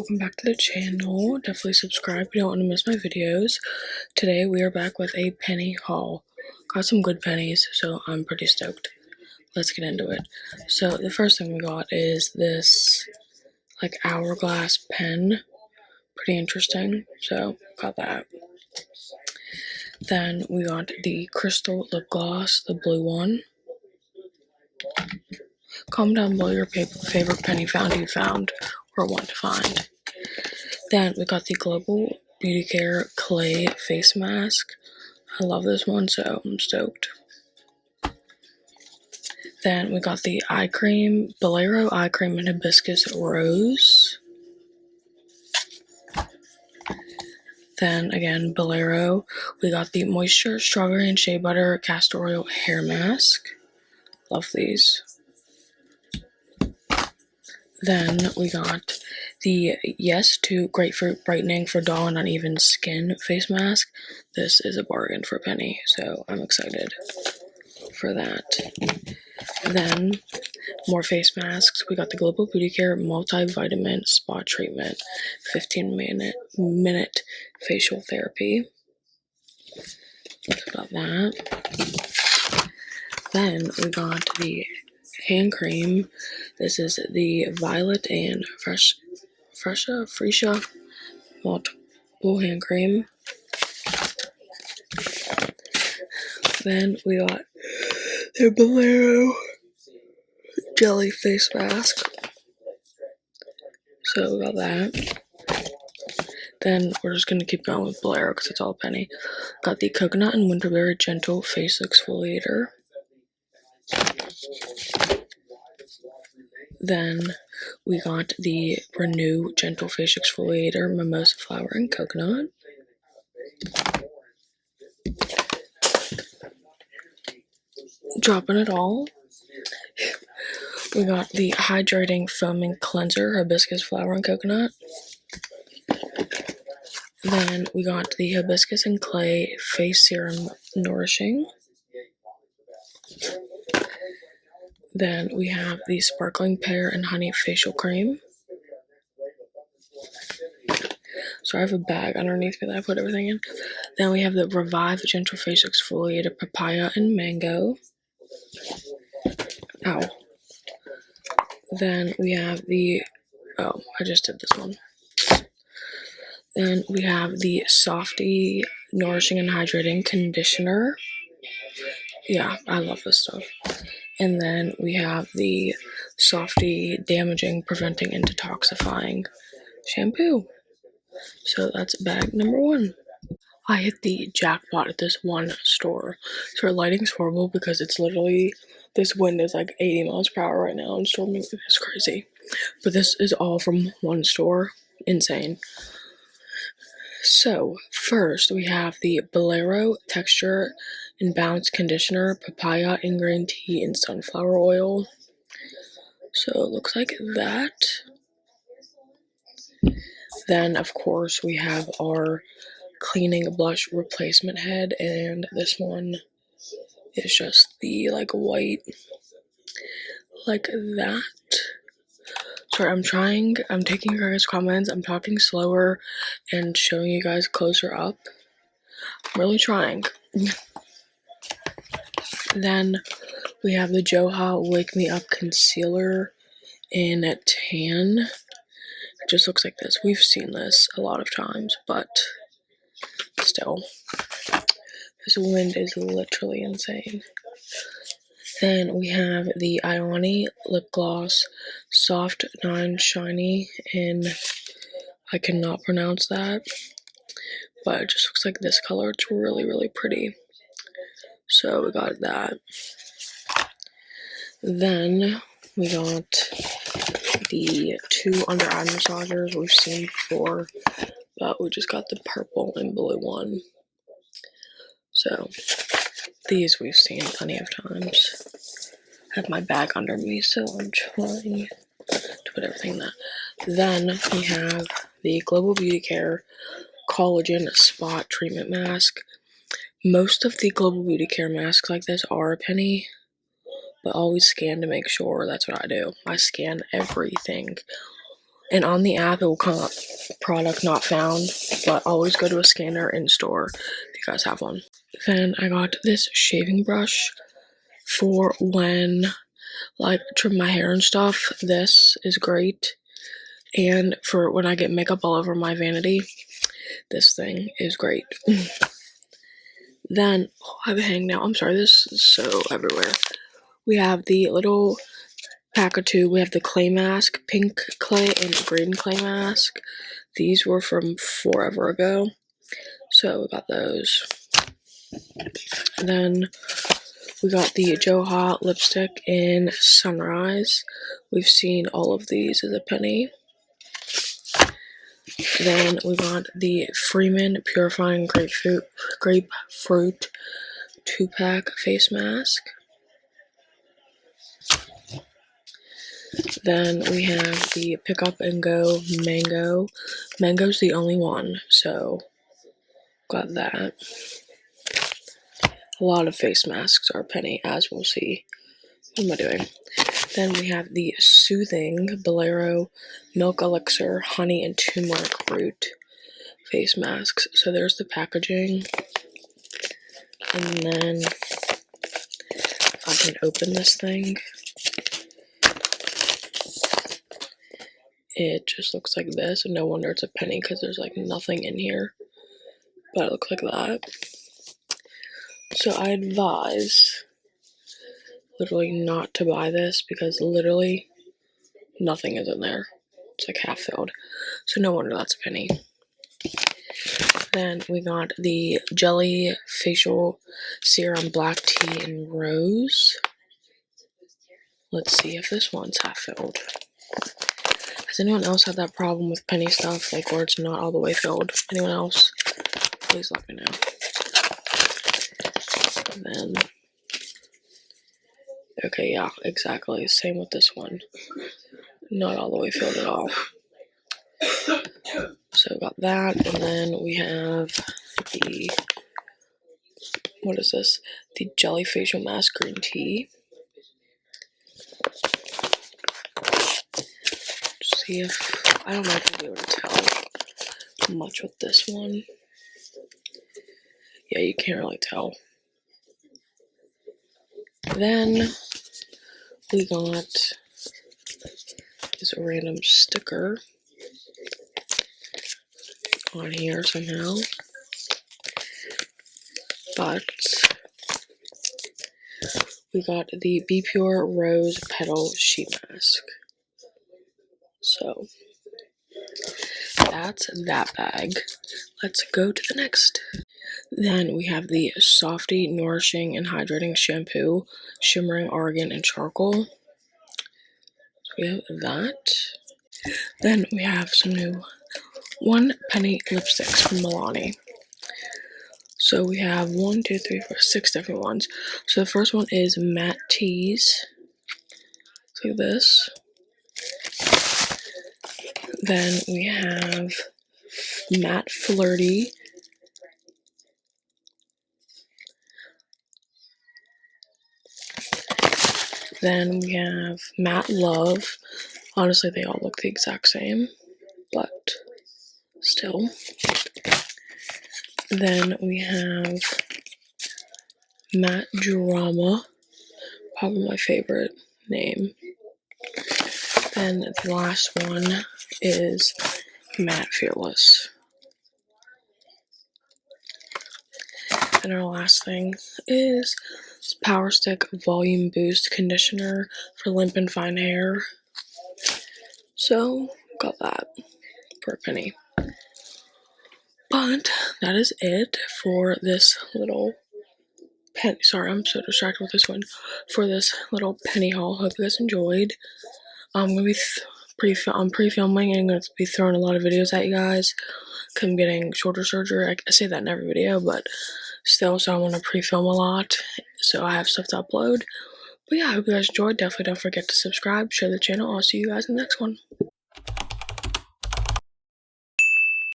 welcome back to the channel. Definitely subscribe if you don't want to miss my videos. Today we are back with a penny haul. Got some good pennies, so I'm pretty stoked. Let's get into it. So the first thing we got is this like hourglass pen. Pretty interesting, so got that. Then we got the crystal lip gloss, the blue one. Comment down below your favorite penny you found or want to find. Then we got the Global Beauty Care Clay Face Mask. I love this one, so I'm stoked. Then we got the eye cream, Bolero eye cream in hibiscus rose. Then again, Bolero. We got the Moisture Strawberry and Shea Butter Castor Oil Hair Mask. Love these. Then we got the Yes to Grapefruit Brightening for Dull and Uneven Skin Face Mask. This is a bargain for a penny, so I'm excited for that. Then, more face masks. We got the Global Beauty Care Multivitamin Spa Treatment 15-minute facial therapy. So got that. Then we got the hand cream. This is the Violet and Freesia multiple hand cream. Then we got the Bolero jelly face mask. So we got that. Then we're just gonna keep going with Bolero because it's all a penny. Got the Coconut and Winterberry Gentle Face Exfoliator. Then we got the Renew Gentle Face Exfoliator Mimosa Flower and Coconut. Dropping it all. We got the Hydrating Foaming Cleanser Hibiscus Flower and Coconut. Then we got the Hibiscus and Clay Face Serum Nourishing. Then we have the Sparkling Pear and Honey Facial Cream. So I have a bag underneath me that I put everything in. Then we have the Revive Gentle Face Exfoliator Papaya and Mango. Ow. Then we have the, I just did this one. Then we have the Softy Nourishing and Hydrating Conditioner. Yeah, I love this stuff. And then we have the Softy Damaging, Preventing, and Detoxifying Shampoo. So that's bag number one. I hit the jackpot at this one store. So our lighting's horrible because it's literally, this wind is like 80 miles per hour right now and storming is crazy. But this is all from one store. Insane. So first we have the Bolero Texture and Bounce Conditioner, Papaya and Green Tea and Sunflower Oil. So it looks like that. Then of course we have our Cleaning Blush Replacement Head, and this one is just the like white, like that. Sorry, I'm taking your guys' comments, I'm talking slower and showing you guys closer up. I'm really trying. Then we have the Joha Wake Me Up Concealer in Tan. It just looks like this. We've seen this a lot of times, but still. This wind is literally insane. Then we have the Ioni Lip Gloss Soft Non-Shiny in, I cannot pronounce that, but it just looks like this color. It's really, really pretty. So we got that. Then we got the two under eye massagers we've seen before, but we just got the purple and blue one. So these we've seen plenty of times. I have my bag under me, so I'm trying to put everything in that. Then we have the Global Beauty Care Collagen Spot Treatment Mask. Most of the Global Beauty Care masks like this are a penny, but always scan to make sure. That's what I do. I scan everything. And on the app, it will come up product not found, but always go to a scanner in store if you guys have one. Then I got this shaving brush for when, like, trim my hair and stuff. This is great. And for when I get makeup all over my vanity, this thing is great. Then, I have a hang now. I'm sorry, this is so everywhere. We have the little pack of two. We have the clay mask, pink clay and green clay mask. These were from forever ago, so we got those. And then we got the Joe Hot lipstick in Sunrise. We've seen all of these as a penny. Then we got the Freeman Purifying Grapefruit 2-pack face mask. Then we have the Pick Up and Go Mango. Mango's the only one, so got that. A lot of face masks are a penny, as we'll see. What am I doing? Then we have the Soothing Bolero Milk Elixir Honey and Turmeric Root face masks. So there's the packaging. And then if I can open this thing, it just looks like this. And no wonder it's a penny because there's like nothing in here. But it looks like that. So I advise literally not to buy this because literally nothing is in there. It's like half filled. So no wonder that's a penny. Then we got the Jelly Facial Serum Black Tea and Rose. Let's see if this one's half filled. Has anyone else had that problem with penny stuff, like where it's not all the way filled? Anyone else? Please let me know. And then, okay, yeah, exactly. Same with this one. Not all the way filled at all. So we got that, and then we have the, what is this? The Jelly Facial Mask Green Tea. See if, I don't know if I'll be able to tell much with this one. Yeah, you can't really tell. Then we got this random sticker on here somehow. But we got the Be Pure Rose Petal Sheet Mask. So that's that bag. Let's go to the next. Then we have the Softy Nourishing and Hydrating Shampoo, Shimmering Argan and Charcoal. So we have that. Then we have some new 1 penny lipsticks from Milani. So we have 1, 2, 3, 4, 6 different ones. So the first one is Matte Tease. Look at this. Then we have Matte Flirty. Then we have Matte Love. Honestly, they all look the exact same, but still. Then we have Matte Drama. Probably my favorite name. Then the last one is Matte Fearless. And our last thing is Power Stick Volume Boost Conditioner for limp and fine hair. So, got that for a penny. But that is it for this little penny. Sorry, I'm so distracted with this one. For this little penny haul. Hope you guys enjoyed. I'm gonna be pre-filming and I'm gonna be throwing a lot of videos at you guys. Cause I'm getting shoulder surgery. I say that in every video, but still, so I want to pre-film a lot, so I have stuff to upload. But yeah, I hope you guys enjoyed. Definitely don't forget to subscribe, share the channel. I'll see you guys in the next one.